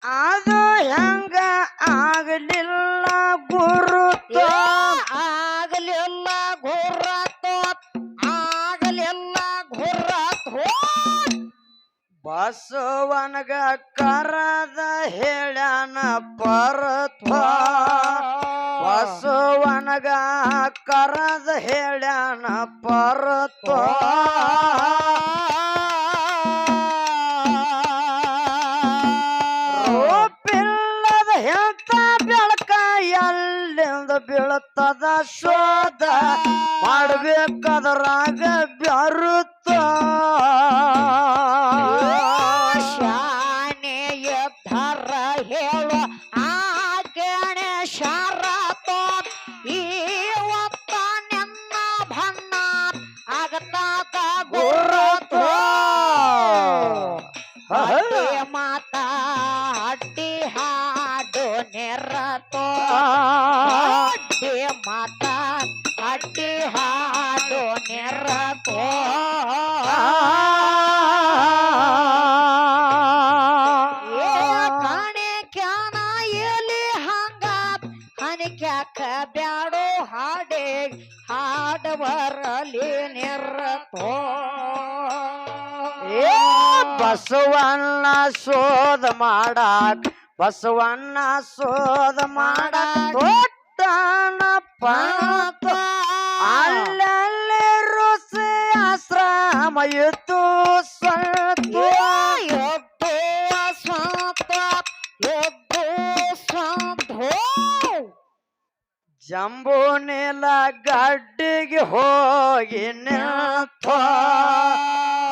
ಅದು ಹೆಂಗ ಆಗಲಿಲ್ಲ ಗುರುತ ಆಗಲಿಲ್ಲ ಗುರುತ ಆಗಲಿಲ್ಲ ಗುರುತ ಬಸವನಗ ಕರದ ಹೇಳ್ಯಾನ ಪರತ್ವ ಬಸವನಗ ಕರದ ಹೇಳ್ಯಾನ ಪರತ್ವ ರೂಪಿಲ್ಲದ ಎಂತ ಬೆಳಕ ಎಲ್ಲಿಂದ ಬೀಳುತ್ತದ ಶೋಧ ಮಾಡ್ಬೇಕಾದ್ರಾಗ ಬೆರುತ್ತ ಶಾನೆಯ ಧರ ಹೇಳು ಆಗೆಣೆ ಶರತ ಇವತ್ತ ನಿನ್ನ ಭನ್ನ ಆಗತಾದ ಗುರುತ ಅಡ್ಡಿ ಮಾತ ಅಡ್ಡಿ ಹಾಡು ನೆರತೋ ಅಡ್ಡಿ ಮಾತ ಅಡ್ಡಿ ಹಾಡು ನೆರತೋ ಕಾಣೆ ಕ್ಯಾನ ಎಲಿ ಹಂಗ ಹನಿಕ್ಯಾಕ ಬ್ಯಾಡೋ ಹಾಡೆ ಹಾಡವರಲಿ ನೆರತೋ ಬಸವಣ್ಣ ಶೋಧ ಮಾಡಾಕ್ ಬಸವಣ್ಣ ಶೋಧ ಮಾಡಾಕ್ ತೊಟ್ಟನ ಪಾಪ ಅಲ್ಲಲ್ಲಿ ಋಷಿ ಆಶ್ರಮ ಇತ್ತು ಸ್ವಲ್ಪ ಎದ್ದು ಸ್ವಂತ ಎದ್ದು ಸ್ವಂತ ಜಂಬೂ ನೀಲ ಗಡ್ಡಿಗೆ ಹೋಗಿ ನಿಂತ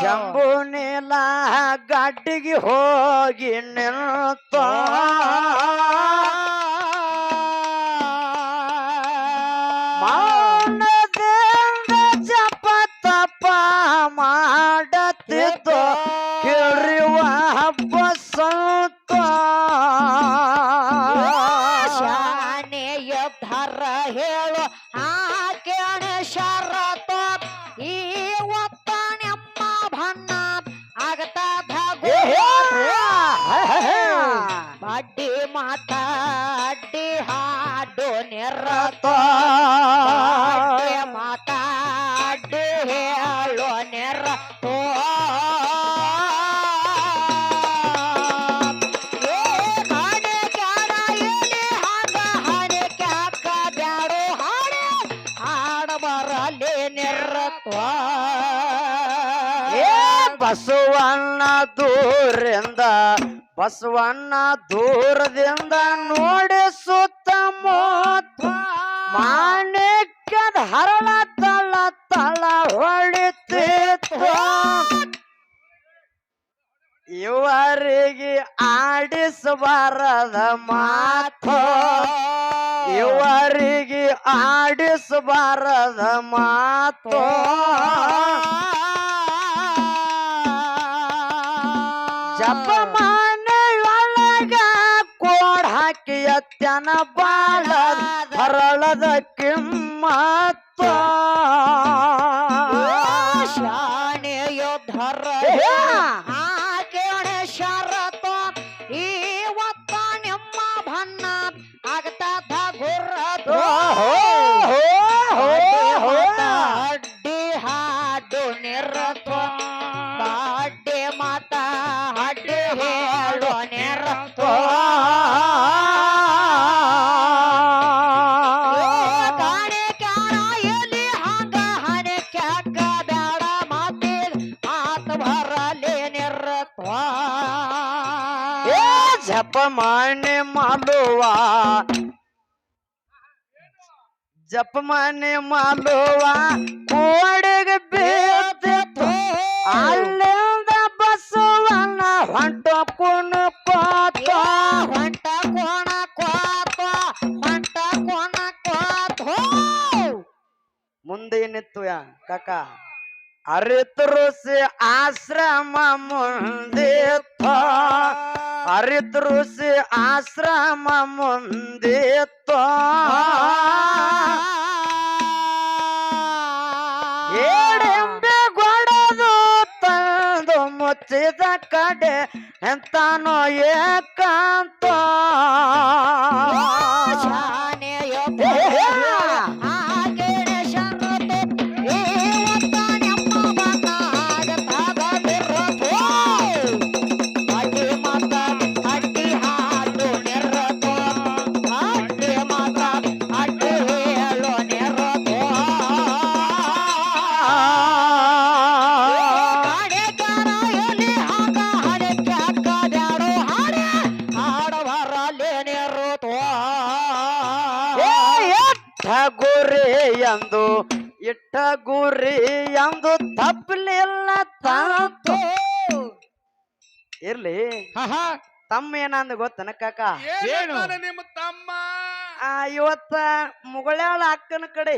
ಜಂಬೂ ನೀಲ ಗಡ್ಡಿಗೆ ಹೋಗಿ ನಿಂತ ಮೌನದಿಂದ ಜಪ ತಪ ಮಾಡತಿತ್ತು ಕಿರಿವ ಹಬ್ಬ ಸಂತ ಶಾನೆಯ ಧರ ಹೇಳು ಆಕೆಣ ಶರತ ಇವತ್ತ ನಿಮ್ಮ ಭನ್ನ ಆಗತಾದ ಅಡ್ಡಿ ಮಾತ ಅಡ್ಡಿ ಹಾಡು ನೆರತ ಅಡ್ಡಿ ಮಾತ ಅಡ್ಡಿ ಹೇಳು ನೆರತೋ ಬಸವಣ್ಣ ದೂರಿಂದ ಬಸವಣ್ಣ ದೂರದಿಂದ ನೋಡಿ ಸುತ್ತಮುತ್ತ ಮಾಣಿಕ್ಯದ ಹರಳ ತಳ ತಳ ಹೊಳಿತಿತ್ತು ಇವರಿಗೆ ಆಡಿಸಬಾರದ ಮಾತು ಇವರಿಗೆ ಆಡಿಸಬಾರದ ಮಾತು ಜಪ ಮನೆಯೊಳಗ ಕೋಡ್ ಹಾಕಿ ಎತ್ತನ ಬಾಳ ಹರಳದ ಕಿಮ್ಮತ್ತ ಶಾನೆಯ ಧರ ಆಕೆಣ ಶರತ ಇವತ್ತ ನಿಮ್ಮ ಭನ್ನ ಆಗತಾದ ಗುರುತ ಅಡ್ಡಿ ಹಾಡು ನಿರತ ಅಡ್ಡಿ ಮಾತ ಅಡ್ಡಿ ಹೇಳು ನಿರತ ಕಾಣೆ ಕ್ಯಾಣ ಎಲಿ ಹಂಗ ಹನೆ ಕ್ಯಾಕ ಬ್ಯಾಡ ಮಾತಿಲ್ ಮಾತ ಬರಲಿ ನಿರತ ಜಪ ಮಾನೆ ಮಾಡುವ ಜಪ ಮಾನೆ ಮಾಡುವ ಕೋಡಿಗೆ ಬೇತಿತ್ತು ಅಲ್ಲಿಂದ ಬಸವಣ್ಣ ಹೊಂಟ ಕುಣ ಕೋತ ಹೊಂಟ ಕೋಣ ಕೋತ ಹೊಂಟ ಕೋಣ ಕೋತ ಮುಂದೆ ಏನಿತ್ತು ಕಾಕ ಅರಿತ ಋಷಿ ಆಶ್ರಮ ಮುಂದಿತ್ತು ಅರಿತ ಋಷಿ ಆಶ್ರಮ ಮುಂದಿತ್ತು ಏಡೆಂಬೆ ಗೊಡದು ತಂದು ಮುಚ್ಚಿದ ಕಡೆ ಎಂತಾನೋ ಏಕಾಂತ ಗುರಿ ಎಂದು ಇಟ್ಟ ಗುರಿ ಎಂದು ತಪ್ಪಲಿಲ್ಲ ತಂತು ಇರ್ಲಿ. ತಮ್ಮ ಏನಂದ ಗೊತ್ತನ ಕಾಕ? ಏನು ನಿಮ್ಮ ತಮ್ಮ ಇವತ್ತ ಮುಗಳಾಳ ಅಕ್ಕನ ಕಡೆ